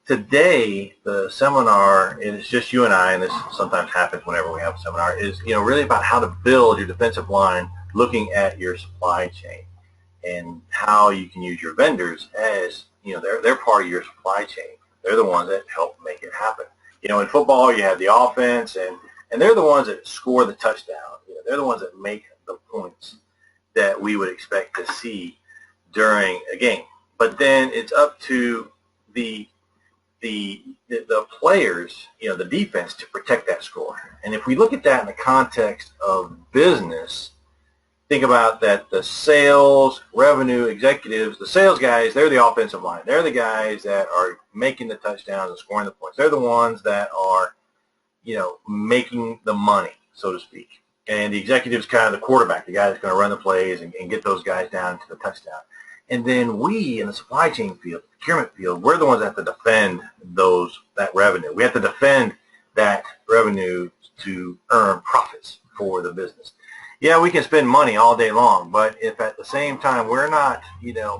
today, the seminar, and it's just you and I, and this sometimes happens whenever we have a seminar, is really about how to build your defensive line, looking at your supply chain and how you can use your vendors as they're part of your supply chain. They're the ones that help make it happen. In football, you have the offense, and they're the ones that score the touchdown. They're the ones that make the points that we would expect to see during a game. But then it's up to the players, the defense, to protect that score. And if we look at that in the context of business, think about that the sales, revenue, executives, the sales guys, they're the offensive line. They're the guys that are making the touchdowns and scoring the points. They're the ones that are, making the money, so to speak. And the executive's kind of the quarterback, the guy that's going to run the plays and get those guys down to the touchdown. And then we, in the supply chain field, procurement field, we're the ones that have to defend that revenue. We have to defend that revenue to earn profits for the business. Yeah, we can spend money all day long, but if at the same time we're not,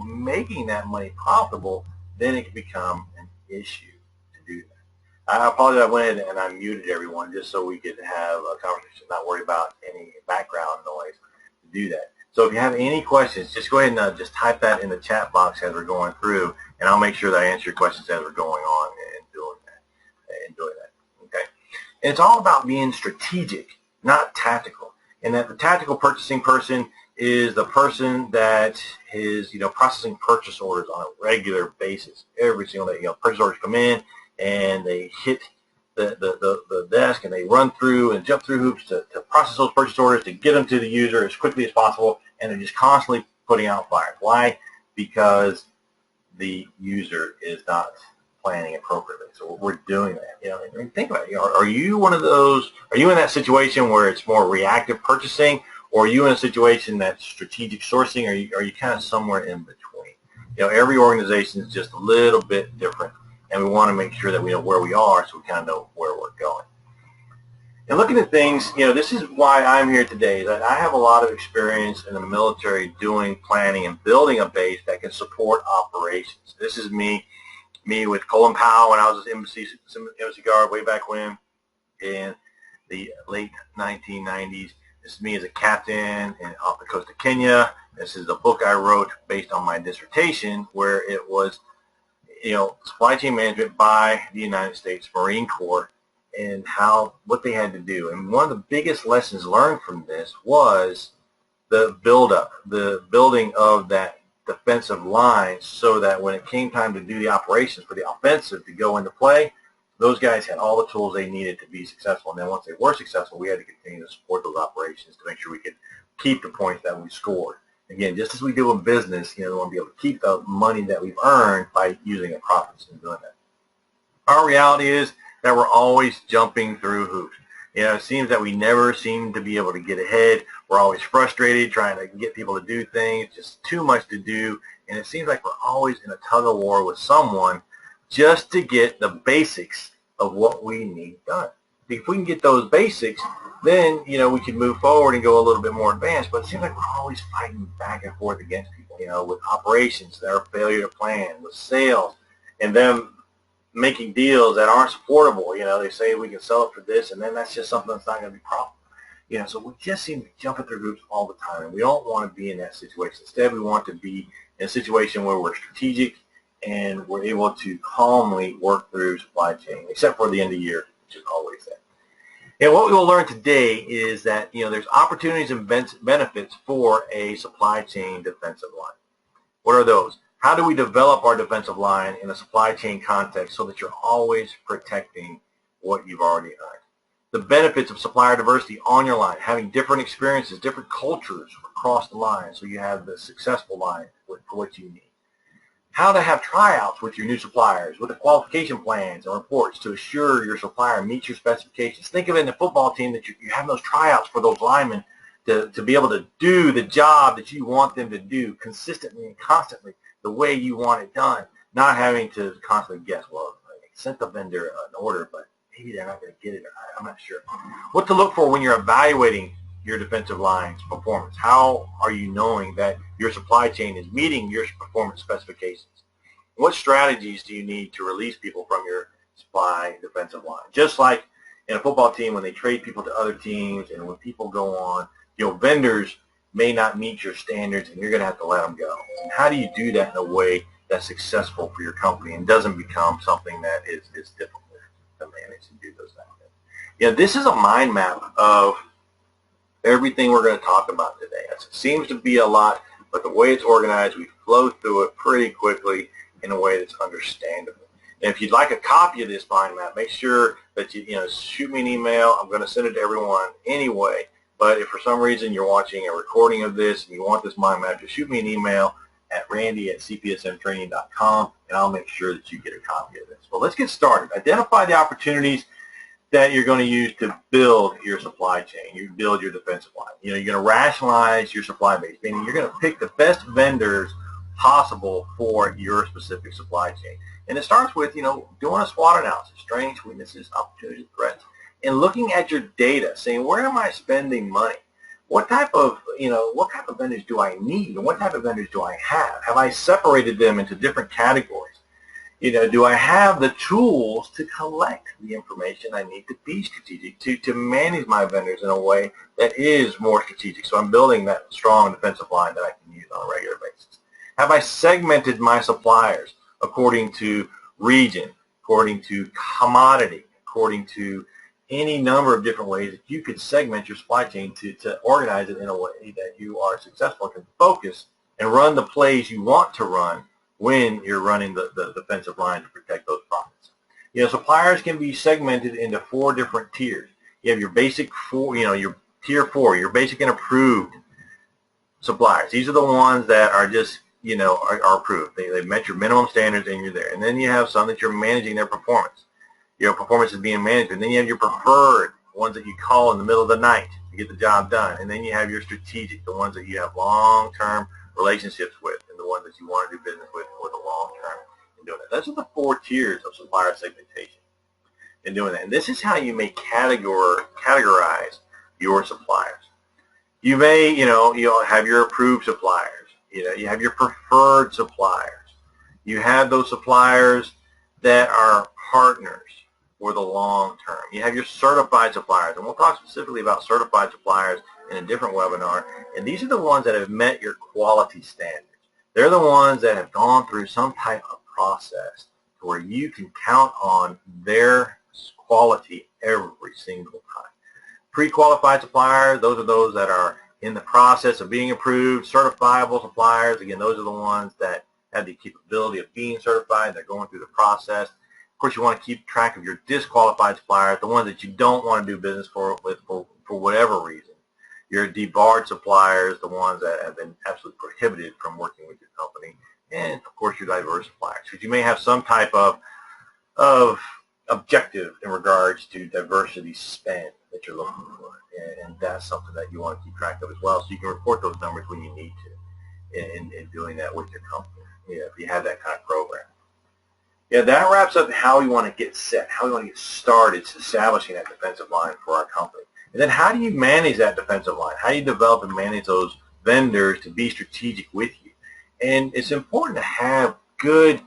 making that money profitable, then it can become an issue to do that. I apologize, I went ahead and I muted everyone just so we could have a conversation, not worry about any background noise to do that. So if you have any questions, just go ahead and just type that in the chat box as we're going through, and I'll make sure that I answer your questions as we're going on and doing that. Okay? And it's all about being strategic, not tactical. And that the tactical purchasing person is the person that is, processing purchase orders on a regular basis every single day. Purchase orders come in and they hit the desk and they run through and jump through hoops to process those purchase orders to get them to the user as quickly as possible, and they're just constantly putting out fires. Why? Because the user is not planning appropriately. So we're doing that. And think about it. Are you one of those? Are you in that situation where it's more reactive purchasing, or are you in a situation that's strategic sourcing? Are you kind of somewhere in between? Every organization is just a little bit different, and we want to make sure that we know where we are so we kind of know where we're going. And looking at things, this is why I'm here today, that I have a lot of experience in the military doing planning and building a base that can support operations. This is me with Colin Powell when I was at Embassy Guard way back when in the late 1990s. This is me as a captain off the coast of Kenya. This is a book I wrote based on my dissertation where it was supply chain management by the United States Marine Corps and what they had to do. And one of the biggest lessons learned from this was the building of that defensive line, so that when it came time to do the operations for the offensive to go into play, those guys had all the tools they needed to be successful. And then once they were successful, we had to continue to support those operations to make sure we could keep the points that we scored. Again, just as we do in business, we want to be able to keep the money that we've earned by using the profits and doing that. Our reality is that we're always jumping through hoops. It seems that we never seem to be able to get ahead. We're always frustrated trying to get people to do things, just too much to do, and it seems like we're always in a tug of war with someone just to get the basics of what we need done. If we can get those basics, then we can move forward and go a little bit more advanced. But it seems like we're always fighting back and forth against people. With operations, their failure to plan, with sales, and them making deals that aren't supportable. They say we can sell it for this, and then that's just something that's not going to be profitable. So we just seem to be jumping through hoops all the time, and we don't want to be in that situation. Instead, we want to be in a situation where we're strategic and we're able to calmly work through supply chain, except for the end of the year, which is always that. And what we will learn today is that there's opportunities and benefits for a supply chain defensive line. What are those? How do we develop our defensive line in a supply chain context so that you're always protecting what you've already earned? The benefits of supplier diversity on your line, having different experiences, different cultures across the line, so you have the successful line for what you need. How to have tryouts with your new suppliers, with the qualification plans and reports to assure your supplier meets your specifications. Think of it in the football team that you have those tryouts for those linemen to be able to do the job that you want them to do consistently and constantly the way you want it done, not having to constantly guess, well, I sent the vendor an order, but maybe they're not going to get it, or I'm not sure. What to look for when you're evaluating your defensive line's performance. How are you knowing that your supply chain is meeting your performance specifications? What strategies do you need to release people from your supply defensive line? Just like in a football team, when they trade people to other teams and when people go on, vendors may not meet your standards and you're going to have to let them go. And how do you do that in a way that's successful for your company and doesn't become something that is difficult to manage and do those things? This is a mind map of everything we're going to talk about today. It seems to be a lot, but the way it's organized, we flow through it pretty quickly in a way that's understandable. And if you'd like a copy of this mind map, make sure that you shoot me an email. I'm going to send it to everyone anyway. But if for some reason you're watching a recording of this and you want this mind map, just shoot me an email at randy@cpsmtraining.com, and I'll make sure that you get a copy of this. Well, let's get started. Identify the opportunities that you're going to use to build your supply chain. You build your defensive line. You're going to rationalize your supply base, meaning you're going to pick the best vendors possible for your specific supply chain. And it starts with, doing a SWOT analysis, strengths, weaknesses, opportunities, threats, and looking at your data, saying, where am I spending money? What type of vendors do I need, and what type of vendors do I have? Have I separated them into different categories? Do I have the tools to collect the information I need to be strategic, to manage my vendors in a way that is more strategic? So I'm building that strong defensive line that I can use on a regular basis. Have I segmented my suppliers according to region, according to commodity, according to any number of different ways that you could segment your supply chain to organize it in a way that you are successful and can focus and run the plays you want to run when you're running the defensive line to protect those profits. Suppliers can be segmented into 4 different tiers. You have your basic 4, your tier 4, your basic and approved suppliers. These are the ones that are just, are approved. They've met your minimum standards and you're there. And then you have some that you're managing their performance. Your performance is being managed. And then you have your preferred, ones that you call in the middle of the night to get the job done. And then you have your strategic, the ones that you have long-term relationships with, and the ones that you want to do business with for the long term in doing that. Those are the 4 tiers of supplier segmentation in doing that. And this is how you may categorize your suppliers. You may, you'll have your approved suppliers. You have your preferred suppliers. You have those suppliers that are partners for the long term. You have your certified suppliers, and we'll talk specifically about certified suppliers in a different webinar. And these are the ones that have met your quality standards. They're the ones that have gone through some type of process to where you can count on their quality every single time. Pre-qualified suppliers, those are those that are in the process of being approved. Certifiable suppliers, again, those are the ones that have the capability of being certified. They're going through the process. Of course, you want to keep track of your disqualified suppliers, the ones that you don't want to do business for whatever reason. Your debarred suppliers, the ones that have been absolutely prohibited from working with your company, and of course your diverse suppliers, because you may have some type of objective in regards to diversity spend that you're looking for, and that's something that you want to keep track of as well, so you can report those numbers when you need to in doing that with your company, if you have that kind of program. That wraps up how we want to get set, how we want to get started establishing that defensive line for our company. And then how do you manage that defensive line? How do you develop and manage those vendors to be strategic with you? And it's important to have good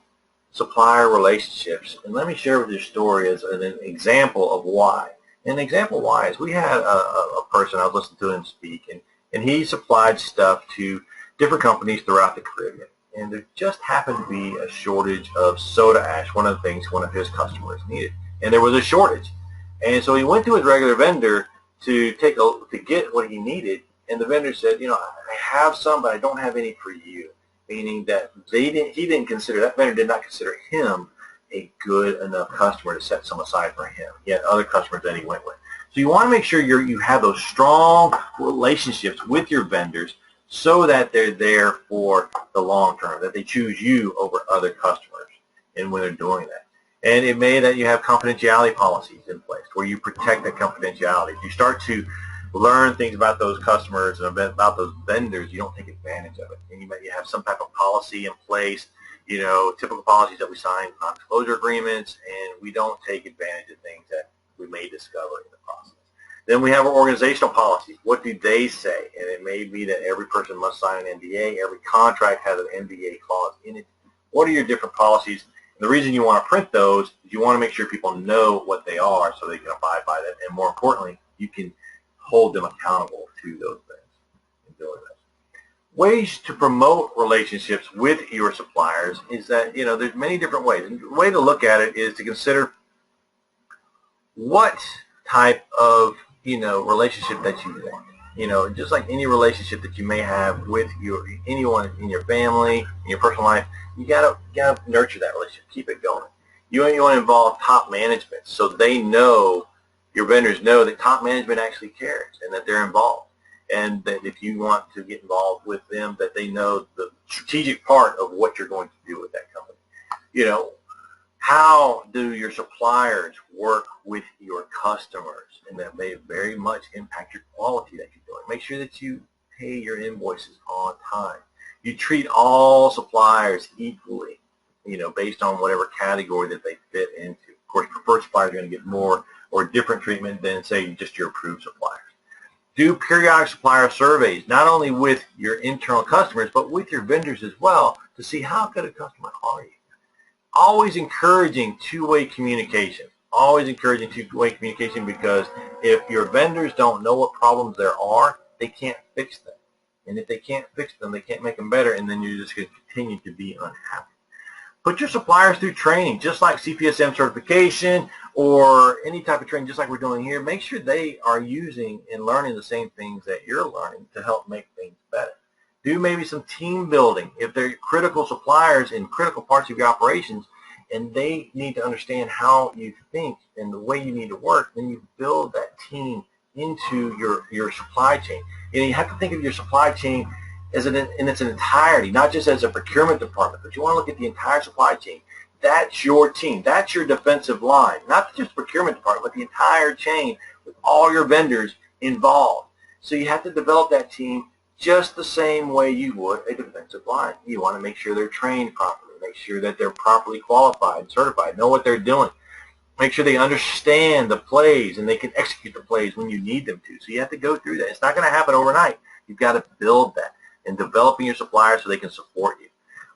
supplier relationships. And let me share with you a story as an example of why. And the example why is we had a person, I was listening to him speak, and he supplied stuff to different companies throughout the Caribbean. And there just happened to be a shortage of soda ash, one of the things one of his customers needed. And there was a shortage. And so he went to his regular vendor to get what he needed, and the vendor said, I have some, but I don't have any for you, meaning that that vendor did not consider him a good enough customer to set some aside for him. He had other customers that he went with. So you want to make sure you have those strong relationships with your vendors so that they're there for the long term, that they choose you over other customers and when they're doing that. And it may that you have confidentiality policies in place where you protect that confidentiality. If you start to learn things about those customers and about those vendors, you don't take advantage of it. And you have some type of policy in place, typical policies that we sign, non-disclosure agreements, and we don't take advantage of things that we may discover in the process. Then we have our organizational policies. What do they say? And it may be that every person must sign an NDA. Every contract has an NDA clause in it. What are your different policies? And the reason you want to print those is you want to make sure people know what they are so they can abide by them. And more importantly, you can hold them accountable to those things and doing this. Ways to promote relationships with your suppliers is that, there's many different ways. And the way to look at it is to consider what type of, relationship that you want. Just like any relationship that you may have with anyone in your family, in your personal life, you gotta nurture that relationship, keep it going. You want to involve top management so they know, your vendors know that top management actually cares and that they're involved. And that if you want to get involved with them, that they know the strategic part of what you're going to do with that company. How do your suppliers work with your customers? And that may very much impact your quality that you're doing. Make sure that you pay your invoices on time. You treat all suppliers equally, based on whatever category that they fit into. Of course, preferred suppliers are going to get more or different treatment than, say, just your approved suppliers. Do periodic supplier surveys, not only with your internal customers, but with your vendors as well, to see how good a customer are you. Always encouraging two-way communication. Always encouraging two-way communication, because if your vendors don't know what problems there are, they can't fix them. And if they can't fix them, they can't make them better, and then you're just going to continue to be unhappy. Put your suppliers through training, just like CPSM certification or any type of training, just like we're doing here. Make sure they are using and learning the same things that you're learning to help make things better. Do maybe some team building. If they're critical suppliers in critical parts of your operations and they need to understand how you think and the way you need to work, then you build that team into your supply chain. You have to think of your supply chain in its entirety, not just as a procurement department, but you want to look at the entire supply chain. That's your team. That's your defensive line. Not just the procurement department, but the entire chain with all your vendors involved. So you have to develop that team just the same way you would a defensive line. You want to make sure they're trained properly, make sure that they're properly qualified and certified, know what they're doing. Make sure they understand the plays and they can execute the plays when you need them to. So you have to go through that. It's not going to happen overnight. You've got to build that and developing your suppliers so they can support you.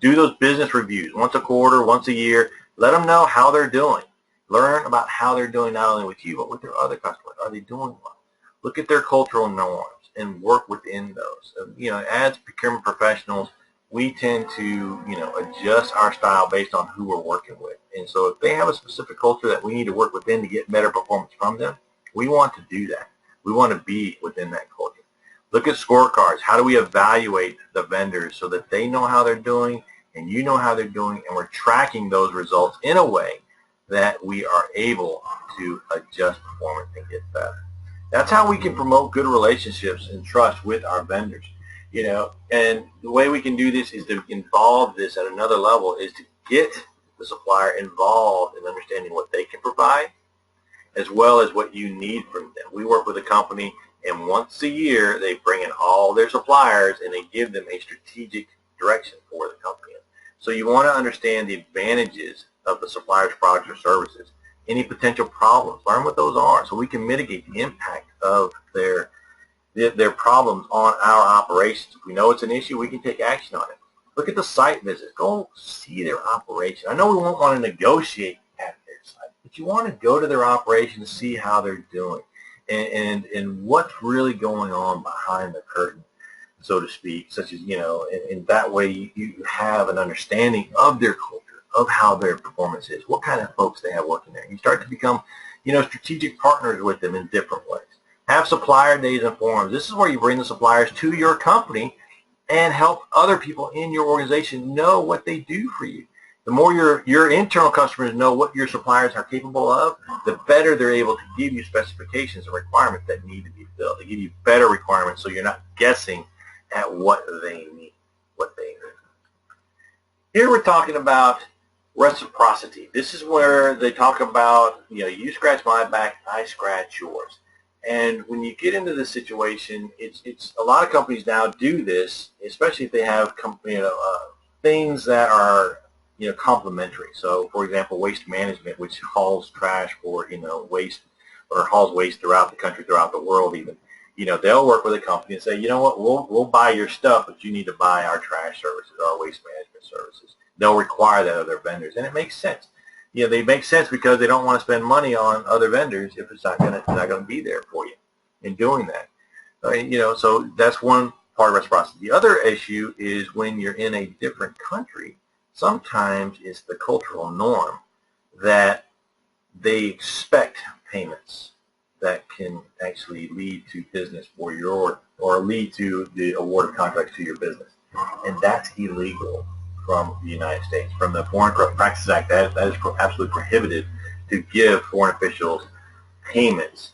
Do those business reviews once a quarter, once a year. Let them know how they're doing. Learn about how they're doing not only with you, but with their other customers. Are they doing well? Look at their cultural norms and work within those. As procurement professionals, we tend to, adjust our style based on who we're working with. And so if they have a specific culture that we need to work within to get better performance from them, we want to do that. We want to be within that culture. Look at scorecards. How do we evaluate the vendors so that they know how they're doing and you know how they're doing, and we're tracking those results in a way that we are able to adjust performance and get better. That's how we can promote good relationships and trust with our vendors. And the way we can do this is to involve this at another level, is to get the supplier involved in understanding what they can provide as well as what you need from them. We work with a company, and once a year they bring in all their suppliers and they give them a strategic direction for the company. So you want to understand the advantages of the supplier's products or services, any potential problems, learn what those are so we can mitigate the impact of their problems on our operations. If we know it's an issue, we can take action on it. Look at the site visits. Go see their operation. I know we won't want to negotiate at their site, but you want to go to their operation to see how they're doing and what's really going on behind the curtain, so to speak, such as, and that way you have an understanding of their culture, of how their performance is, what kind of folks they have working there. You start to become, strategic partners with them in different ways. Have supplier days and forums. This is where you bring the suppliers to your company and help other people in your organization know what they do for you. The more your internal customers know what your suppliers are capable of, the better they're able to give you specifications and requirements that need to be filled. They give you better requirements so you're not guessing at what they need. Here we're talking about reciprocity. This is where they talk about, you scratch my back, I scratch yours. And when you get into this situation, it's a lot of companies now do this, especially if they have things that are complementary. So, for example, waste management, which hauls trash for waste, or hauls waste throughout the country, throughout the world even. They'll work with a company and say, you know what, we'll buy your stuff, but you need to buy our trash services, our waste management services. they'll require that of their vendors, and it makes sense. They make sense because they don't want to spend money on other vendors if it's not going to be there for you in doing that. So that's one part of reciprocity. The other issue is when you're in a different country, sometimes it's the cultural norm that they expect payments that can actually lead to business for your, or lead to the award of contracts to your business. And that's illegal from the United States. From the Foreign Corrupt Practices Act, that is absolutely prohibited to give foreign officials payments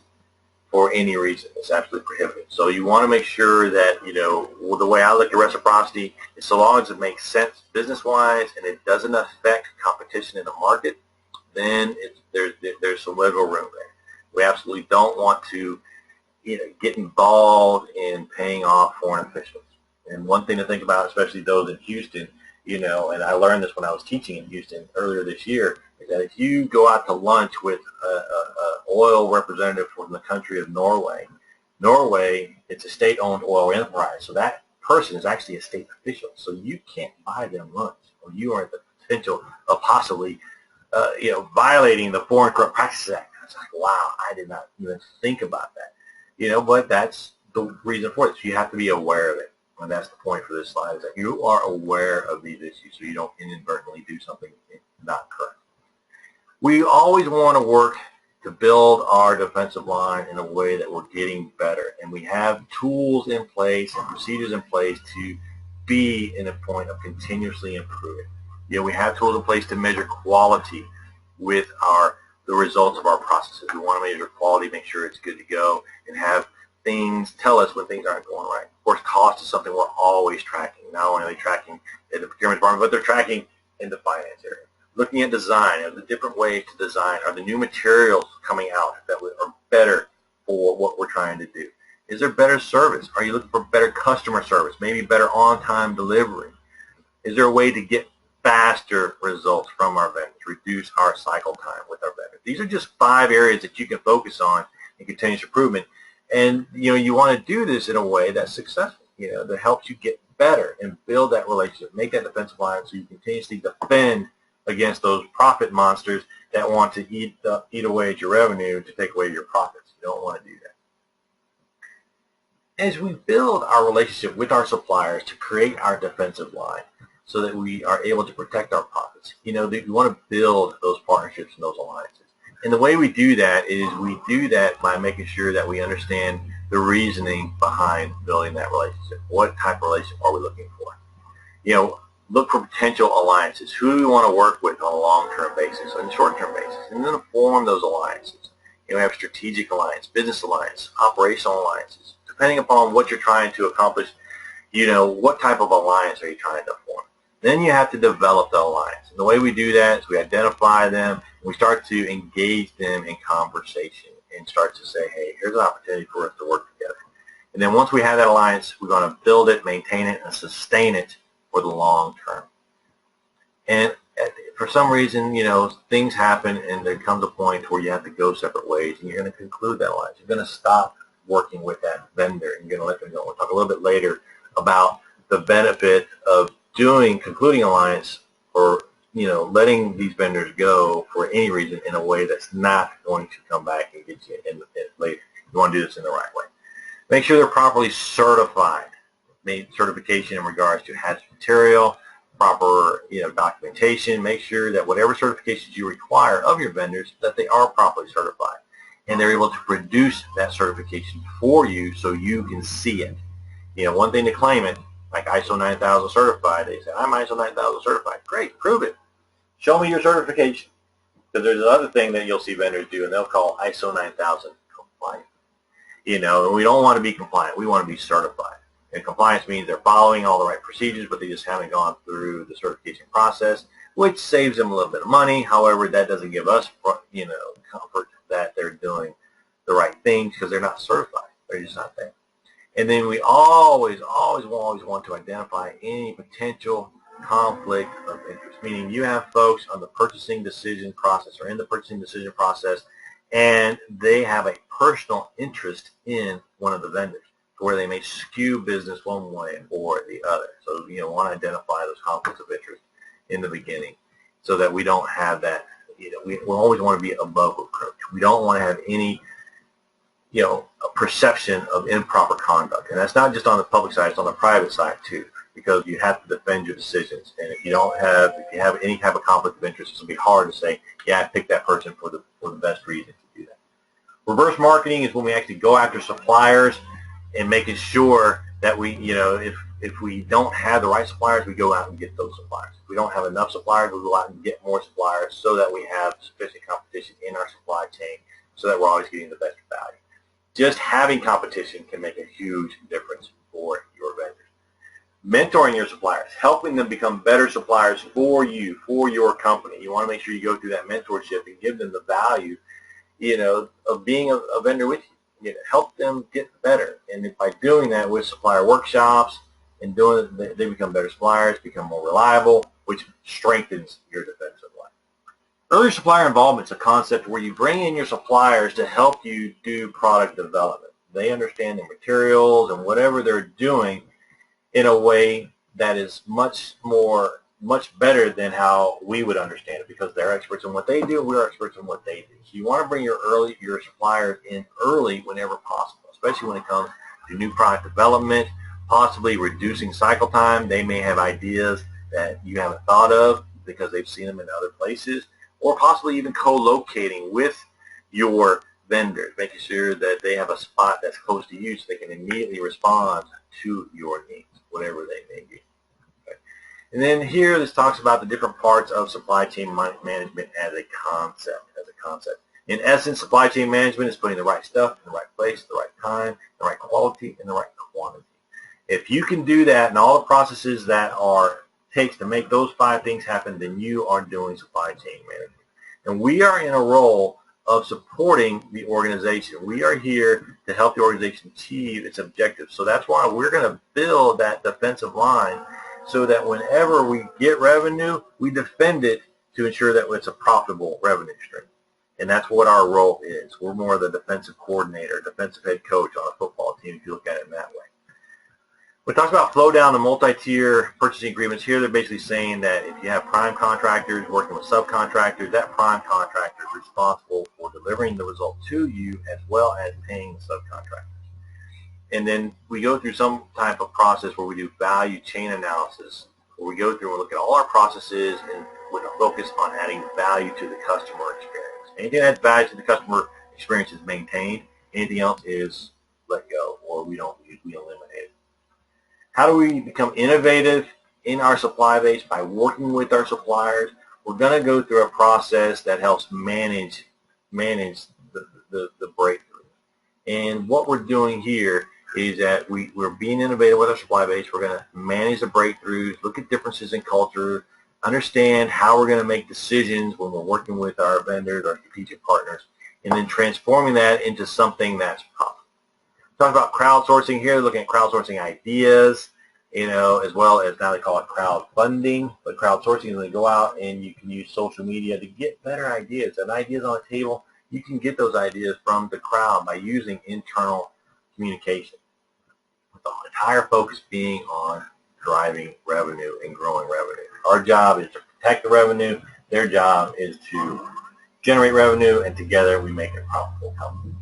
for any reason. It's absolutely prohibited. So you want to make sure that, the way I look at reciprocity is so long as it makes sense business-wise and it doesn't affect competition in the market, then there's some wiggle room there. We absolutely don't want to get involved in paying off foreign officials. And one thing to think about, especially those in Houston, and I learned this when I was teaching in Houston earlier this year, is that if you go out to lunch with an oil representative from the country of Norway, it's a state-owned oil enterprise, so that person is actually a state official. So you can't buy them lunch, or you are at the potential of possibly violating the Foreign Corrupt Practices Act. It's like, wow, I did not even think about that. But that's the reason for it. So you have to be aware of it. And that's the point for this slide, is that you are aware of these issues so you don't inadvertently do something not correct. We always want to work to build our defensive line in a way that we're getting better. And we have tools in place and procedures in place to be in a point of continuously improving. We have tools in place to measure quality with the results of our processes. We want to measure quality, make sure it's good to go, and have things tell us when things aren't going right. Of course, cost is something we're always tracking. Not only are they tracking in the procurement department, but they're tracking in the finance area. Looking at design, the different ways to design. Are the new materials coming out that are better for what we're trying to do? Is there better service? Are you looking for better customer service? Maybe better on-time delivery? Is there a way to get faster results from our vendors, reduce our cycle time with our vendors? These are just 5 areas that you can focus on in continuous improvement. And you want to do this in a way that's successful, that helps you get better and build that relationship, make that defensive line so you continuously defend against those profit monsters that want to eat away at your revenue to take away your profits. You don't want to do that. As we build our relationship with our suppliers to create our defensive line so that we are able to protect our profits, we want to build those partnerships and those alliances. And the way we do that is we do that by making sure that we understand the reasoning behind building that relationship. What type of relationship are we looking for? Look for potential alliances. Who do we want to work with on a long-term basis, on a short-term basis? And then form those alliances. We have strategic alliance, business alliance, operational alliances. Depending upon what you're trying to accomplish, what type of alliance are you trying to form? Then you have to develop the alliance. And the way we do that is we identify them, and we start to engage them in conversation and start to say, hey, here's an opportunity for us to work together. And then once we have that alliance, we're going to build it, maintain it, and sustain it for the long term. And for some reason, things happen and there comes a point where you have to go separate ways and you're going to conclude that alliance. You're going to stop working with that vendor and you're going to let them go. We'll talk a little bit later about the benefit of concluding alliance or letting these vendors go for any reason in a way that's not going to come back and get you in later. You want to do this in the right way. Make sure they're properly certified. Certification in regards to hazardous material, proper documentation. Make sure that whatever certifications you require of your vendors, that they are properly certified and they're able to produce that certification for you so you can see it. One thing to claim it, like ISO 9000 certified, they say, I'm ISO 9000 certified. Great, prove it. Show me your certification. Because there's another thing that you'll see vendors do, and they'll call ISO 9000 compliant. And we don't want to be compliant. We want to be certified. And compliance means they're following all the right procedures, but they just haven't gone through the certification process, which saves them a little bit of money. However, that doesn't give us, comfort that they're doing the right things because they're not certified. They're just not there. And then we always want to identify any potential conflict of interest, meaning you have folks on the purchasing decision process or in the purchasing decision process, and they have a personal interest in one of the vendors, where they may skew business one way or the other. So want to identify those conflicts of interest in the beginning, so that we don't have that. We always want to be above reproach. We don't want to have any a perception of improper conduct. And that's not just on the public side, it's on the private side too, because you have to defend your decisions. And if you have any type of conflict of interest, it's going to be hard to say, yeah, I picked that person for the best reason to do that. Reverse marketing is when we actually go after suppliers and making sure that we, if we don't have the right suppliers, we go out and get those suppliers. If we don't have enough suppliers, we go out and get more suppliers so that we have sufficient competition in our supply chain so that we're always getting the best value. Just having competition can make a huge difference for your vendors. Mentoring your suppliers, helping them become better suppliers for you, for your company. You want to make sure you go through that mentorship and give them the value, of being a vendor with you. Help them get better. And by doing that with supplier workshops and doing it, they become better suppliers, become more reliable, which strengthens your defensive line. Early supplier involvement is a concept where you bring in your suppliers to help you do product development. They understand the materials and whatever they're doing in a way that is much better than how we would understand it, because they're experts in what they do, we're experts in what they do. So you want to bring your suppliers in early whenever possible, especially when it comes to new product development, possibly reducing cycle time. They may have ideas that you haven't thought of because they've seen them in other places, or possibly even co-locating with your vendors, making sure that they have a spot that's close to you so they can immediately respond to your needs, whatever they may be. Okay. And then here, this talks about the different parts of supply chain management as a concept. In essence, supply chain management is putting the right stuff in the right place, the right time, the right quality, and the right quantity. If you can do that and all the processes that takes to make those 5 things happen, then you are doing supply chain management. And we are in a role of supporting the organization. We are here to help the organization achieve its objectives. So that's why we're going to build that defensive line so that whenever we get revenue, we defend it to ensure that it's a profitable revenue stream. And that's what our role is. We're more the defensive coordinator, defensive head coach on a football team, if you look at it in that way. When it talks about flow down to multi-tier purchasing agreements, here they're basically saying that if you have prime contractors working with subcontractors, that prime contractor is responsible for delivering the result to you as well as paying the subcontractors. And then we go through some type of process where we do value chain analysis, where we go through and look at all our processes and with a focus on adding value to the customer experience. Anything that adds value to the customer experience is maintained. Anything else is let go, or we eliminate it. How do we become innovative in our supply base? By working with our suppliers. We're going to go through a process that helps manage the breakthrough. And what we're doing here is that we're being innovative with our supply base. We're going to manage the breakthroughs, look at differences in culture, understand how we're going to make decisions when we're working with our vendors, our strategic partners, and then transforming that into something that's profitable. Talk about crowdsourcing here, looking at crowdsourcing ideas, as well as now they call it crowdfunding. But crowdsourcing is when you go out and you can use social media to get better ideas. And ideas on the table, you can get those ideas from the crowd by using internal communication, with the entire focus being on driving revenue and growing revenue. Our job is to protect the revenue. Their job is to generate revenue, and together we make a profitable company.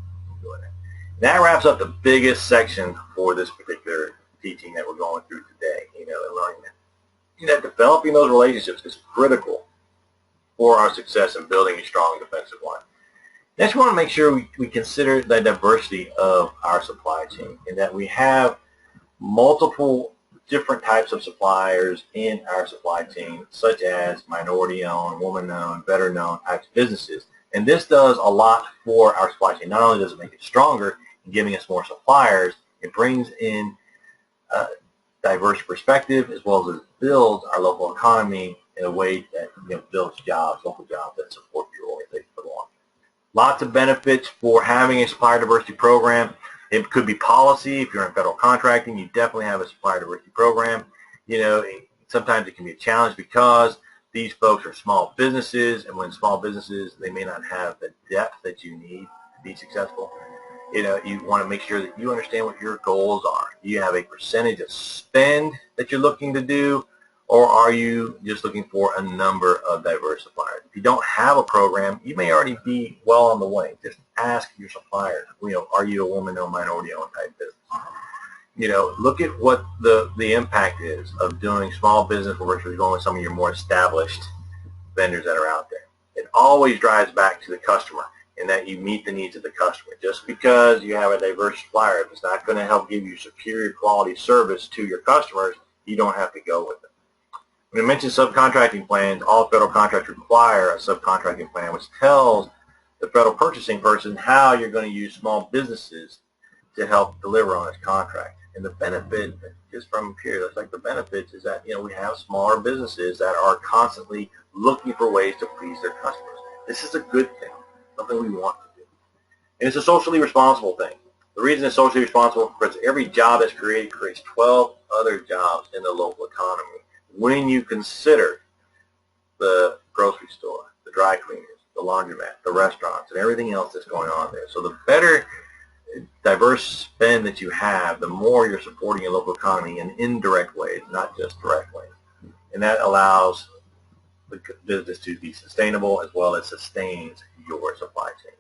That wraps up the biggest section for this particular teaching that we're going through today. Learning that developing those relationships is critical for our success in building a strong defensive line. Next, we want to make sure we consider the diversity of our supply chain, and that we have multiple different types of suppliers in our supply chain, such as minority-owned, woman-owned, veteran-owned types of businesses. And this does a lot for our supply chain. Not only does it make it stronger, giving us more suppliers, it brings in a diverse perspective, as well as it builds our local economy in a way that builds jobs, local jobs that support your organization for the long term. Lots of benefits for having a supplier diversity program. It could be policy. If you're in federal contracting, you definitely have a supplier diversity program. Sometimes it can be a challenge because these folks are small businesses, and when small businesses, they may not have the depth that you need to be successful. You want to make sure that you understand what your goals are. Do you have a percentage of spend that you're looking to do, Or are you just looking for a number of diverse suppliers? If you don't have a program, you may already be well on the way. Just ask your suppliers, are you a woman-owned, minority-owned type business? Look at what the impact is of doing small business versus going with some of your more established vendors that are out there. It always drives back to the customer in that you meet the needs of the customer. Just because you have a diverse supplier, if it's not going to help give you superior quality service to your customers, you don't have to go with it. When I mentioned subcontracting plans, all federal contracts require a subcontracting plan, which tells the federal purchasing person how you're going to use small businesses to help deliver on this contract. And the benefit, just from here, that's like the benefits is that, we have smaller businesses that are constantly looking for ways to please their customers. This is a good thing, something we want to do. And it's a socially responsible thing. The reason it's socially responsible is because every job that's created creates 12 other jobs in the local economy. When you consider the grocery store, the dry cleaners, the laundromat, the restaurants, and everything else that's going on there. So the better diverse spend that you have, the more you're supporting your local economy in indirect ways, not just direct ways. And that allows the business to be sustainable as well as sustains your supply chain.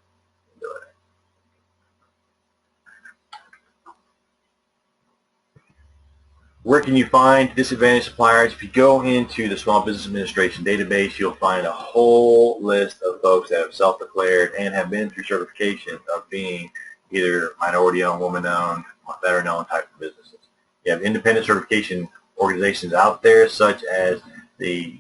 Where can you find disadvantaged suppliers? If you go into the Small Business Administration database, you'll find a whole list of folks that have self-declared and have been through certification of being either minority-owned, woman-owned, veteran-owned type of businesses. You have independent certification organizations out there, such as the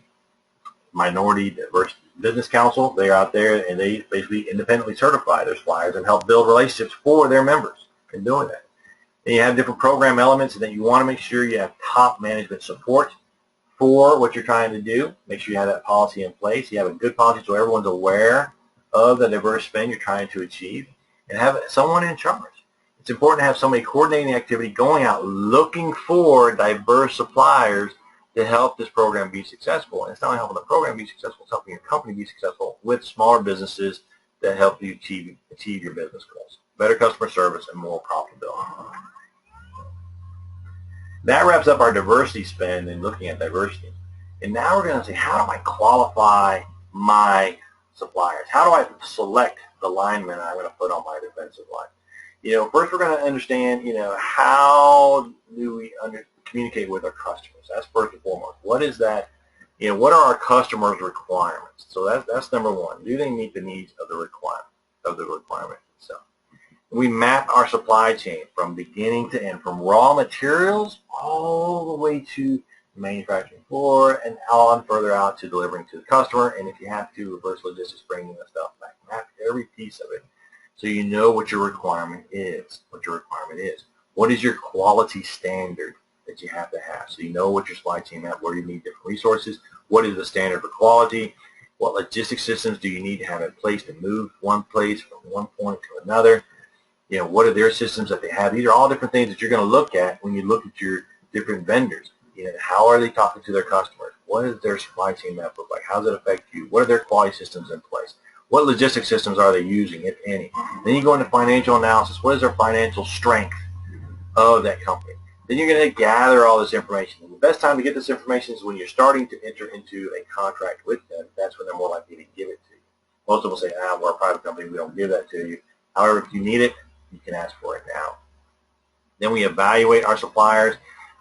Minority Diverse Business Council. They're out there, and they basically independently certify their suppliers and help build relationships for their members in doing that. And you have different program elements, and then you want to make sure you have top management support for what you're trying to do. Make sure you have that policy in place. You have a good policy so everyone's aware of the diverse spend you're trying to achieve, and have someone in charge. It's important to have somebody coordinating the activity, going out looking for diverse suppliers to help this program be successful. And it's not only helping the program be successful, it's helping your company be successful with smaller businesses that help you achieve your business goals. Better customer service and more profitability. That wraps up our diversity spend and looking at diversity. And now we're going to say, how do I qualify my suppliers? How do I select the linemen I'm going to put on my defensive line? First we're going to understand, how do we communicate with our customers? That's first and foremost. What is that? What are our customers' requirements? So that's number one. Do they meet the needs of the requirement itself? We map our supply chain from beginning to end, from raw materials all the way to the manufacturing floor and on further out to delivering to the customer. And if you have to, reverse logistics, bringing the stuff back. Map every piece of it so you know what your requirement is. What is your quality standard that you have to have? So you know what your supply chain map, where you need different resources. What is the standard for quality? What logistics systems do you need to have in place to move one place from one point to another? What are their systems that they have? These are all different things that you're going to look at when you look at your different vendors. How are they talking to their customers? What does their supply chain map look like? How does it affect you? What are their quality systems in place? What logistics systems are they using, if any? Then you go into financial analysis. What is their financial strength of that company? Then you're going to gather all this information. And the best time to get this information is when you're starting to enter into a contract with them. That's when they're more likely to give it to you. Most of them say, we're a private company, we don't give that to you. However, if you need it, you can ask for it now. Then we evaluate our suppliers,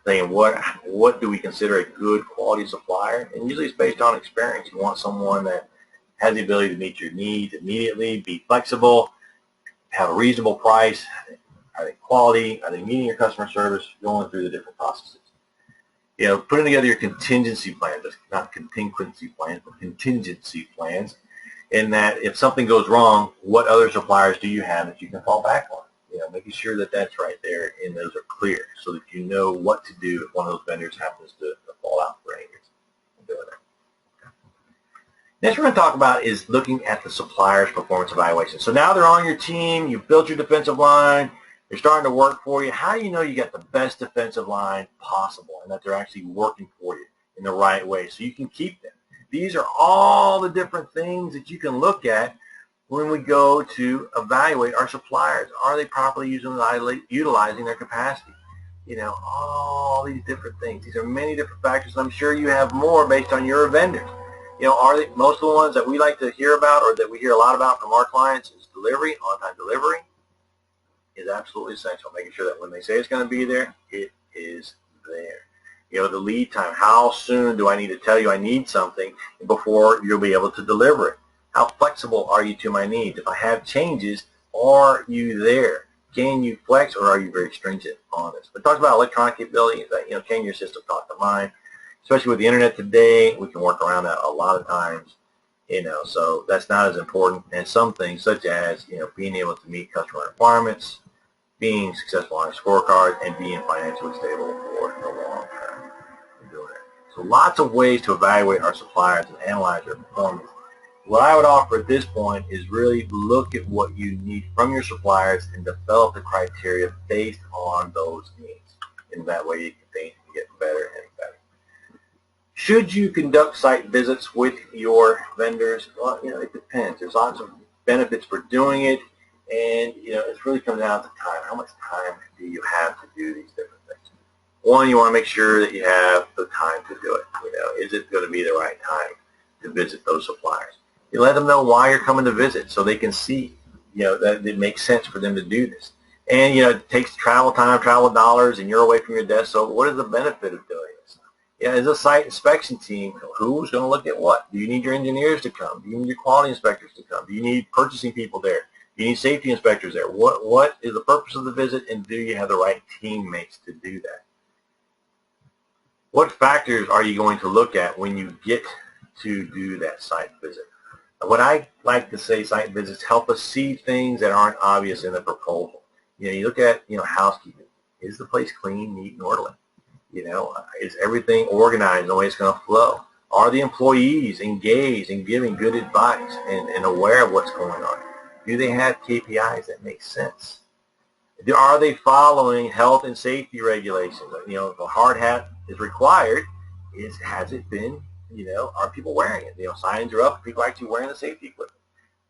saying what do we consider a good quality supplier? And usually it's based on experience. You want someone that has the ability to meet your needs immediately, be flexible, have a reasonable price. Are they quality? Are they meeting your customer service? Going through the different processes. Putting together your contingency plans, not contingency plans, but contingency plans. In that if something goes wrong, what other suppliers do you have that you can fall back on? Making sure that that's right there and those are clear so that you know what to do if one of those vendors happens to fall out for any reason. Next we're going to talk about is looking at the supplier's performance evaluation. So now they're on your team, you've built your defensive line, they're starting to work for you. How do you know you got the best defensive line possible and that they're actually working for you in the right way so you can keep them? These are all the different things that you can look at when we go to evaluate our suppliers. Are they properly utilizing their capacity? all these different things. These are many different factors. I'm sure you have more based on your vendors. Are they, most of the ones that we like to hear about or that we hear a lot about from our clients is delivery, on-time delivery is absolutely essential. Making sure that when they say it's going to be there, it is there. The lead time, how soon do I need to tell you I need something before you'll be able to deliver it? How flexible are you to my needs? If I have changes, are you there? Can you flex, or are you very stringent on this? But talks about electronic capabilities, can your system talk to mine? Especially with the internet today, we can work around that a lot of times, so that's not as important. And some things such as, being able to meet customer requirements, being successful on a scorecard, and being financially stable for the long term. Doing it. So lots of ways to evaluate our suppliers and analyze their performance. What I would offer at this point is really look at what you need from your suppliers and develop the criteria based on those needs. In that way, you can get better and better. Should you conduct site visits with your vendors? Well, it depends. There's lots of benefits for doing it, and it really comes down to time. How much time do you have to do these different things? One, you want to make sure that you have the time to do it. Is it going to be the right time to visit those suppliers? You let them know why you're coming to visit, so they can see, that it makes sense for them to do this. And it takes travel time, travel dollars, and you're away from your desk. So what is the benefit of doing this? As a site inspection team, who's going to look at what? Do you need your engineers to come? Do you need your quality inspectors to come? Do you need purchasing people there? Do you need safety inspectors there? What is the purpose of the visit, and do you have the right teammates to do that? What factors are you going to look at when you get to do that site visit? What I like to say, site visits help us see things that aren't obvious in the proposal. You look at, housekeeping. Is the place clean, neat, and orderly? Is everything organized the way it's going to flow? Are the employees engaged and giving good advice and aware of what's going on? Do they have KPIs that make sense? Are they following health and safety regulations? If a hard hat is required, has it been? Are people wearing it? Signs are up, people are actually wearing the safety equipment.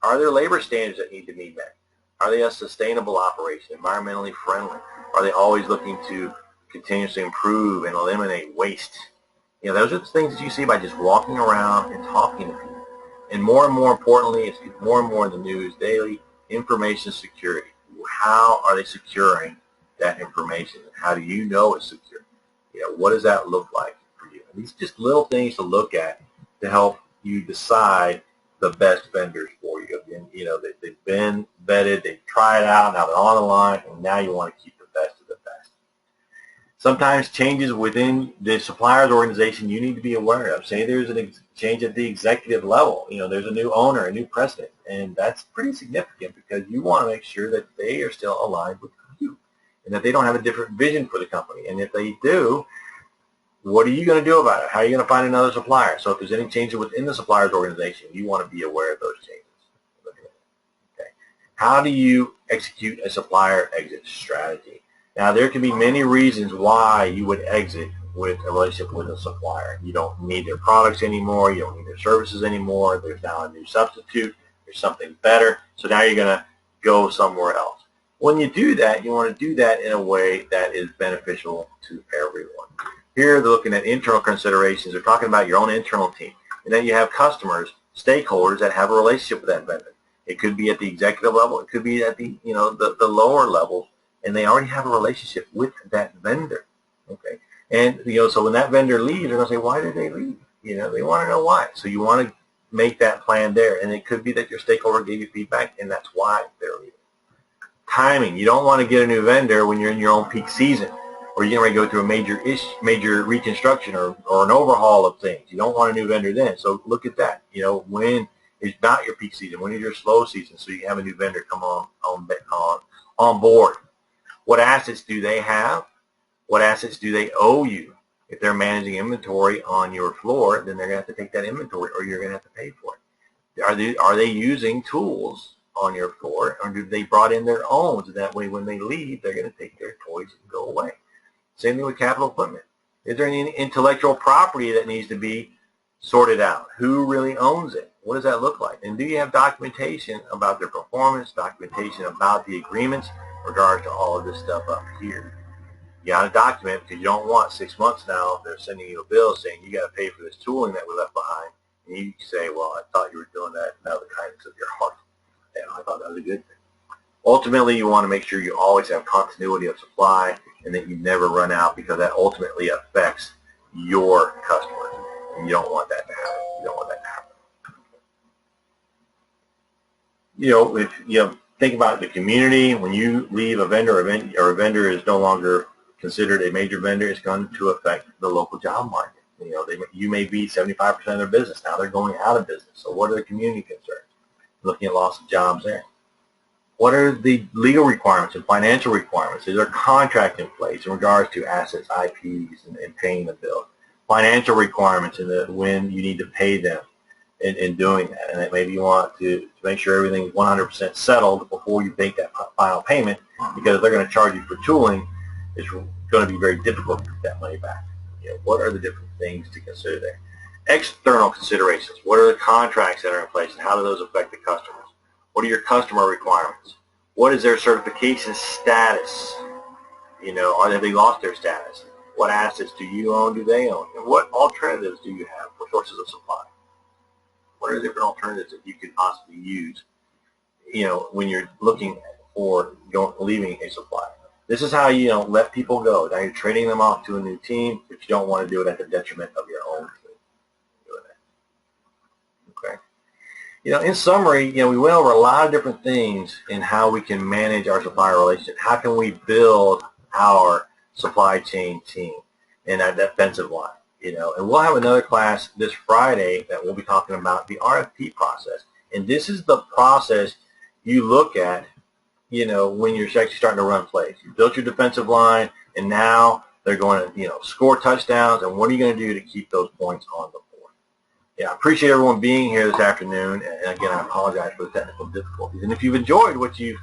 Are there labor standards that need to be met? Are they a sustainable operation, environmentally friendly? Are they always looking to continuously improve and eliminate waste? Those are the things that you see by just walking around and talking to people. And more importantly, it's more and more in the news daily, information security. How are they securing that information? How do you know it's secure? What does that look like? These are just little things to look at to help you decide the best vendors for you. And, they've been vetted, they've tried it out, now they're on the line, and now you want to keep the best of the best. Sometimes changes within the supplier's organization you need to be aware of. Say there's a change at the executive level. There's a new owner, a new president, and that's pretty significant because you want to make sure that they are still aligned with you and that they don't have a different vision for the company. And if they do, what are you going to do about it? How are you going to find another supplier? So if there's any changes within the supplier's organization, you want to be aware of those changes. Okay. How do you execute a supplier exit strategy? Now, there can be many reasons why you would exit with a relationship with a supplier. You don't need their products anymore. You don't need their services anymore. There's now a new substitute. There's something better. So now you're going to go somewhere else. When you do that, you want to do that in a way that is beneficial to everyone. Here they're looking at internal considerations. They're talking about your own internal team. And then you have customers, stakeholders that have a relationship with that vendor. It could be at the executive level. It could be at the, the lower levels. And they already have a relationship with that vendor. Okay. And, so when that vendor leaves, they're going to say, why did they leave? They want to know why. So you want to make that plan there. And it could be that your stakeholder gave you feedback, and that's why they're leaving. Timing. You don't want to get a new vendor when you're in your own peak season, or you're going to go through a major reconstruction or an overhaul of things. You don't want a new vendor then. So look at that. When is not your peak season? When is your slow season? So you have a new vendor come on board. What assets do they have? What assets do they owe you? If they're managing inventory on your floor, then they're going to have to take that inventory, or you're going to have to pay for it. Are they using tools on your floor, or do they brought in their own? So that way when they leave, they're going to take their toys and go away. Same thing with capital equipment. Is there any intellectual property that needs to be sorted out? Who really owns it? What does that look like? And do you have documentation about their performance, documentation about the agreements in regards to all of this stuff up here? You got to document because you don't want 6 months now they're sending you a bill saying you got to pay for this tooling that we left behind. And you say, well, I thought you were doing that out of the kindness of your heart. And I thought that was a good thing. Ultimately, you want to make sure you always have continuity of supply and that you never run out because that ultimately affects your customers. And you don't want that to happen. You don't want that to happen. If think about the community. When you leave a vendor or a vendor is no longer considered a major vendor, it's going to affect the local job market. You may be 75% of their business. Now they're going out of business. So what are the community concerns? Looking at loss of jobs there. What are the legal requirements and financial requirements? Is there a contract in place in regards to assets, IPs, and paying the bill? Financial requirements and when you need to pay them in doing that. And that maybe you want to make sure everything's 100% settled before you make that final payment, because if they're going to charge you for tooling, it's going to be very difficult to get that money back. What are the different things to consider there? External considerations. What are the contracts that are in place and how do those affect the customers? What are your customer requirements? What is their certification status? Have they lost their status? What assets do you own? Do they own? And what alternatives do you have for sources of supply? What are the different alternatives that you could possibly use, when you're looking for leaving a supplier? This is how you let people go. Now you're trading them off to a new team, but you don't want to do it at the detriment of your own team. Okay. In summary, we went over a lot of different things in how we can manage our supplier relationship. How can we build our supply chain team and that defensive line? And we'll have another class this Friday that we'll be talking about the RFP process. And this is the process you look at, when you're actually starting to run plays. You built your defensive line, and now they're going to, score touchdowns. And what are you going to do to keep those points on the board? Yeah, I appreciate everyone being here this afternoon. And again, I apologize for the technical difficulties. And if you've enjoyed what you've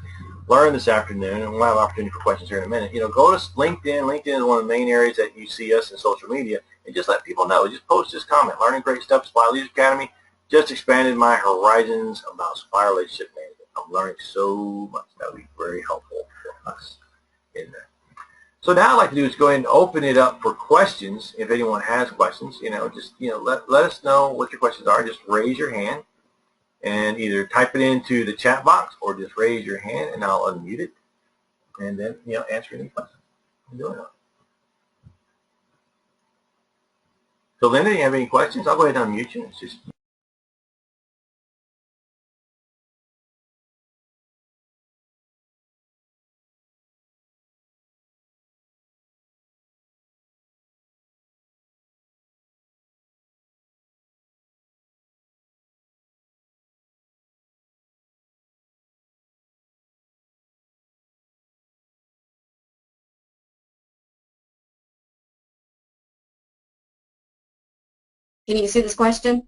learned this afternoon, and we'll have an opportunity for questions here in a minute, go to LinkedIn. LinkedIn is one of the main areas that you see us in social media. And just let people know. Just post this comment. Learning great stuff. Supply Leaders Academy just expanded my horizons about supplier relationship management. I'm learning so much. That would be very helpful for us in there. So now I'd like to do is go ahead and open it up for questions. If anyone has questions, let us know what your questions are. Just raise your hand and either type it into the chat box or just raise your hand and I'll unmute it and then answer any questions. I'm doing it. So Linda, do you have any questions? I'll go ahead and unmute you. It's just Can you see this question?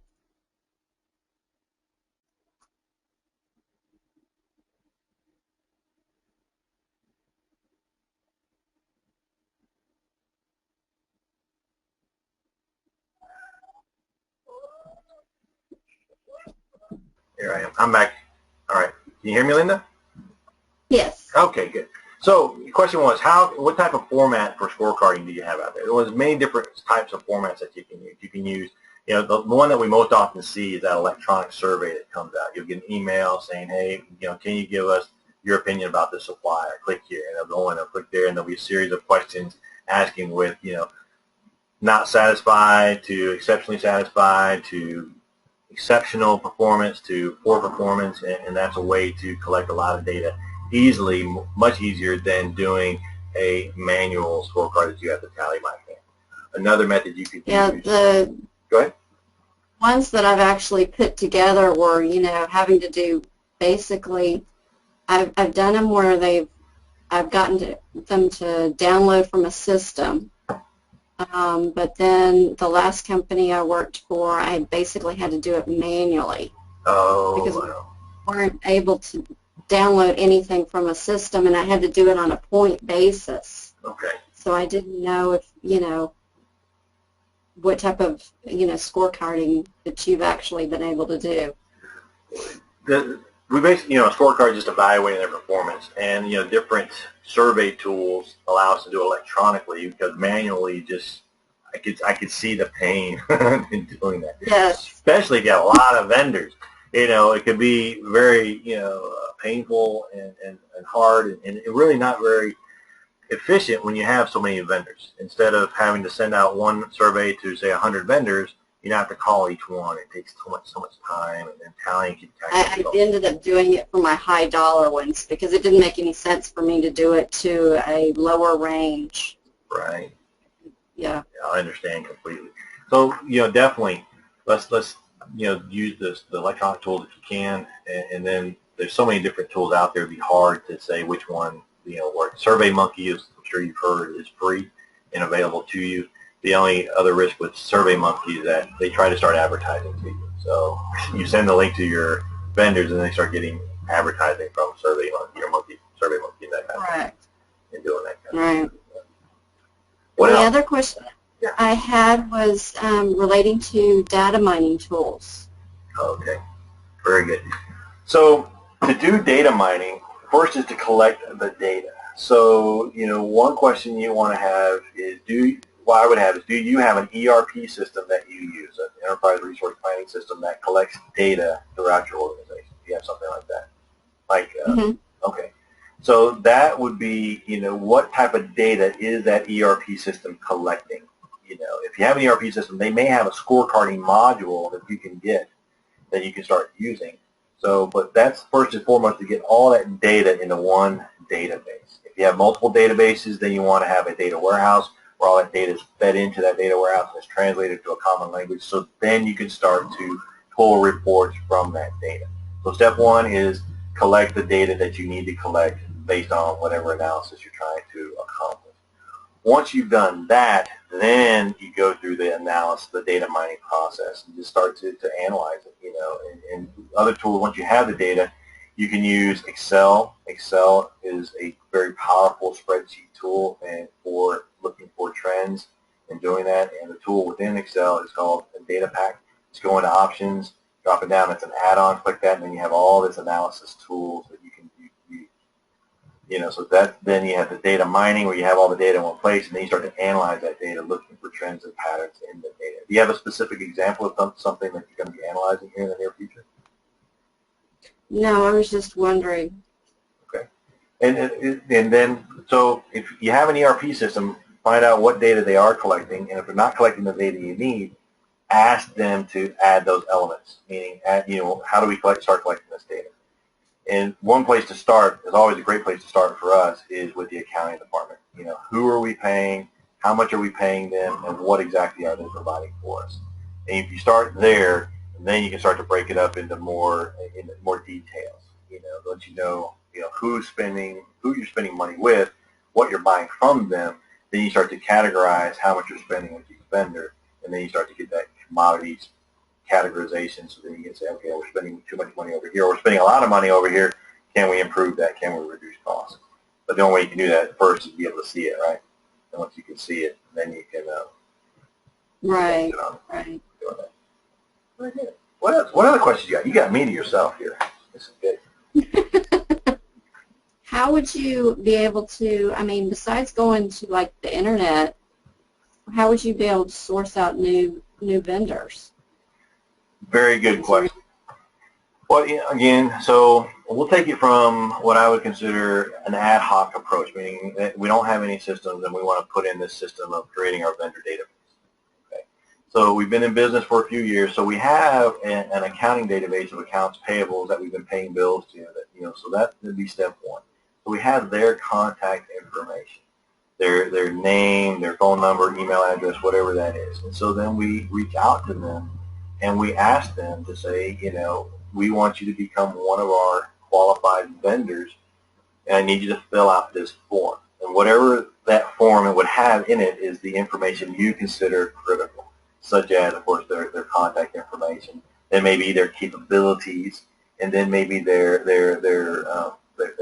here I am. I'm back. All right. Can you hear me, Linda? Yes. Okay, good. So the question was, what type of format for scorecarding do you have out there? There was many different types of formats that you can use. You can use, the one that we most often see is that electronic survey that comes out. You'll get an email saying, hey, can you give us your opinion about the supplier? Click here, and they'll go in, they'll click there, and there'll be a series of questions asking with, not satisfied to exceptionally satisfied to exceptional performance to poor performance, and that's a way to collect a lot of data easily, much easier than doing a manual scorecard that you have to tally by hand. Another method you could use. The Go ahead. ones that I've actually put together were, having to do basically, I've done them where I've gotten them to download from a system. But then the last company I worked for, I basically had to do it manually. Oh, because we weren't able to download anything from a system, and I had to do it on a point basis. Okay. So I didn't know if, what type of, scorecarding that you've actually been able to do. We basically, a scorecard just evaluating their performance, and different survey tools allow us to do electronically, because manually just I could see the pain in doing that. Yes. Especially if you have a lot of vendors. It could be very, painful and hard and really not very efficient when you have so many vendors. Instead of having to send out one survey to, say, 100 vendors, you don't have to call each one. It takes so much time, and then tallying. I ended up doing it for my high dollar ones because it didn't make any sense for me to do it to a lower range. Right. Yeah. I understand completely. So, definitely let's use the electronic tools if you can, and then there's so many different tools out there. It'd be hard to say which one works. SurveyMonkey, as I'm sure you've heard, is free and available to you. The only other risk with SurveyMonkey is that they try to start advertising to you. So you send the link to your vendors, and they start getting advertising from SurveyMonkey or SurveyMonkey, and that kind of thing, and doing that kind of thing. What else? The other question I had was relating to data mining tools. Okay, very good. So to do data mining, first is to collect the data. So, one question you want to have is, do you have an ERP system that you use, an enterprise resource planning system that collects data throughout your organization? Do you have something like that? Okay. So that would be, what type of data is that ERP system collecting? If you have an ERP system, they may have a scorecarding module that you can get that you can start using. So, but that's first and foremost to get all that data into one database. If you have multiple databases, then you want to have a data warehouse where all that data is fed into that data warehouse and is translated to a common language. So then you can start to pull reports from that data. So step one is collect the data that you need to collect based on whatever analysis you're trying to accomplish. Once you've done that, then you go through the analysis, the data mining process, and just start to analyze it. And other tools, once you have the data, you can use Excel. Excel is a very powerful spreadsheet tool and for looking for trends and doing that. And the tool within Excel is called a data pack. Just go into options, drop it down. It's an add-on. Click that, and then you have all this analysis tools that you can use. So then you have the data mining where you have all the data in one place, and then you start to analyze that data, looking for trends and patterns in the data. Do you have a specific example of something that you're going to be analyzing here in the near future? No, I was just wondering. Okay. And then, so if you have an ERP system, find out what data they are collecting, and if they're not collecting the data you need, ask them to add those elements, meaning, how do we start collecting this data? And one place to start, is always a great place to start for us, is with the accounting department. Who are we paying, how much are we paying them, and what exactly are they providing for us? And if you start there, then you can start to break it up into more details. Let you know who you're spending money with, what you're buying from them. Then you start to categorize how much you're spending with each vendor, and then you start to get that commodities categorization. So then you can say, okay, we're spending too much money over here, or we're spending a lot of money over here. Can we improve that? Can we reduce costs? But the only way you can do that first is to be able to see it, right? And once you can see it, then you can Right. Doing that. Very good. What else? What other questions you got? You got me to yourself here. This is good. How would you be able to, besides going to like the internet, how would you be able to source out new vendors? Very good question. Well, again, so we'll take it from what I would consider an ad hoc approach, meaning that we don't have any systems and we want to put in this system of creating our vendor database. Okay. So we've been in business for a few years, so we have an accounting database of accounts payables that we've been paying bills to. So that would be step one. So we have their contact information, their name, their phone number, email address, whatever that is. And so then we reach out to them and we ask them to say, we want you to become one of our qualified vendors, and I need you to fill out this form. And whatever that form it would have in it is the information you consider critical, such as, of course, their contact information, then maybe their capabilities, and then maybe their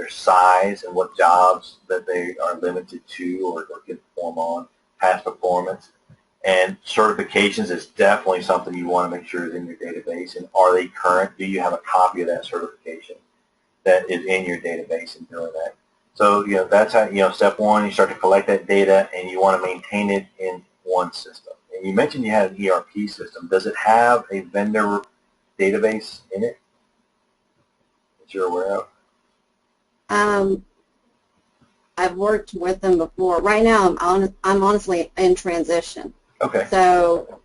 size and what jobs that they are limited to or can perform on, past performance. And certifications is definitely something you want to make sure is in your database. And are they current? Do you have a copy of that certification that is in your database and doing that? So, that's how, step one, you start to collect that data and you want to maintain it in one system. And you mentioned you had an ERP system. Does it have a vendor database in it that you're aware of? I've worked with them before. Right now, I'm honestly in transition. Okay. So,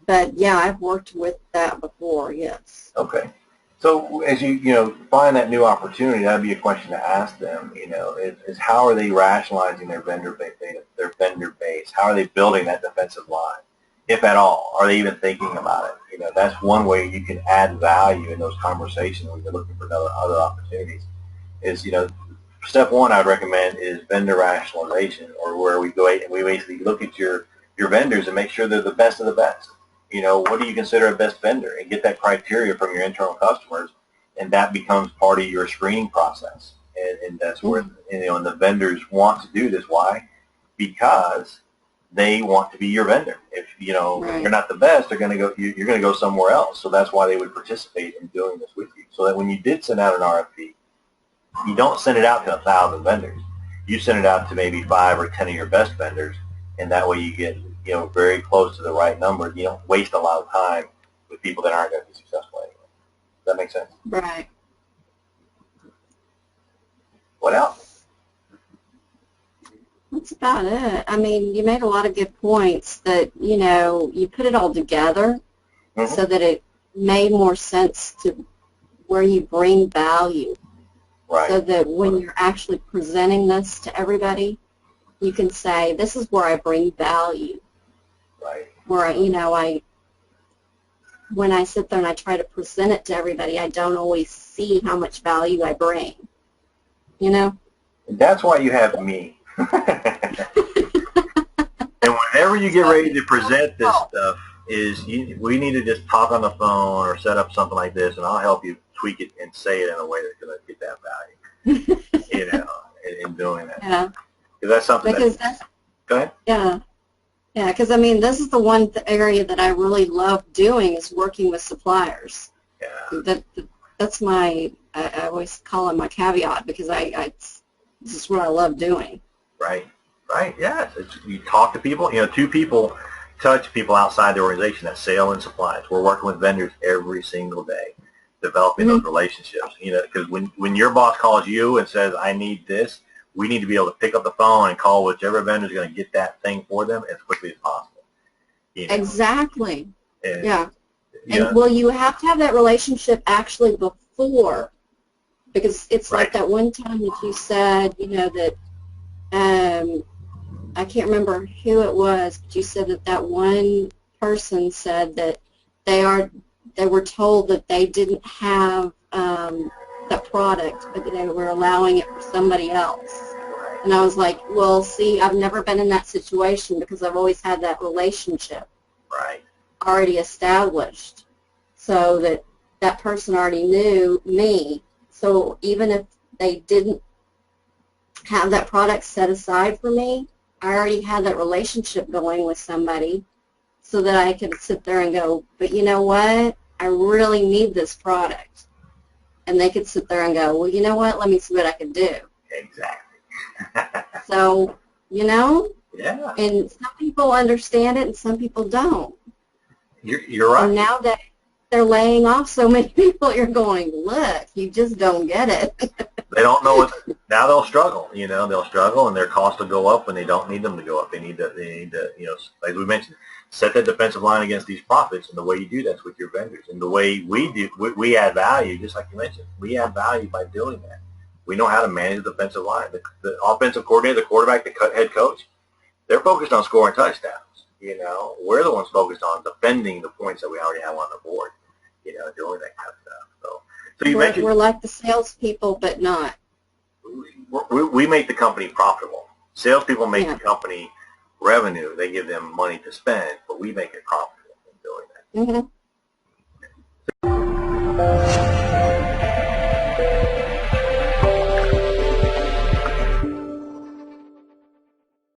but yeah, I've worked with that before. Yes. Okay. So as you find that new opportunity, that'd be a question to ask them. Is how are they rationalizing their vendor base? How are they building that defensive line, if at all? Are they even thinking about it? That's one way you can add value in those conversations when you're looking for other opportunities. Is step one I'd recommend is vendor rationalization, or where we go and we basically look at your vendors and make sure they're the best of the best. What do you consider a best vendor, and get that criteria from your internal customers, and that becomes part of your screening process. And that's where, and the vendors want to do this. Why? Because they want to be your vendor. If, Right. you're not the best, you're going to go somewhere else. So that's why they would participate in doing this with you. So that when you did send out an RFP, you don't send it out to 1,000 vendors. You send it out to maybe 5 or 10 of your best vendors, and that way you get very close to the right number. You don't waste a lot of time with people that aren't going to be successful anyway. Does that make sense? Right. What else? That's about it. I mean, you made a lot of good points that, you put it all together so that it made more sense to where you bring value. Right. So that when you're actually presenting this to everybody, you can say, this is where I bring value. Right. Where, when I sit there and I try to present it to everybody, I don't always see how much value I bring. And that's why you have me. And whenever you get ready to present this stuff, we need to just talk on the phone or set up something like this, and I'll help you tweak it and say it in a way that's going to get that value. In doing that. Yeah. Because that's something. Go ahead. Yeah. Yeah, because, this is the one area that I really love doing is working with suppliers. Yeah. That's I always call it my caveat, because this is what I love doing. Right. Right. Yeah. You talk to people. Two people touch people outside the organization. That's sale and supplies. We're working with vendors every single day, developing those relationships. Because when your boss calls you and says, I need this, we need to be able to pick up the phone and call whichever vendor is going to get that thing for them as quickly as possible. Exactly. And, yeah. And well, you have to have that relationship actually before, because it's like that one time that you said, that I can't remember who it was, but you said that one person said that they were told that they didn't have that product, but they were allowing it for somebody else. And I was like, well, see, I've never been in that situation because I've always had that relationship already established, so that person already knew me. So even if they didn't have that product set aside for me, I already had that relationship going with somebody so that I could sit there and go, but you know what? I really need this product. And they could sit there and go, well, you know what? Let me see what I can do. Exactly. So, Yeah. And some people understand it and some people don't. You're right. And now that they're laying off so many people, you're going, look, you just don't get it. They don't know what. Now they'll struggle. They'll struggle, and their costs will go up when they don't need them to go up. They need to, like we mentioned, set that defensive line against these profits. And the way you do that's with your vendors. And the way we do, we add value, just like you mentioned. We add value by doing that. We know how to manage the defensive line. The offensive coordinator, the quarterback, the head coach, they're focused on scoring touchdowns. We're the ones focused on defending the points that we already have on the board. Doing that kind of stuff. So you mentioned we're like the salespeople, but not. We make the company profitable. Salespeople make the company revenue. They give them money to spend, but we make it profitable in doing that. Mm-hmm.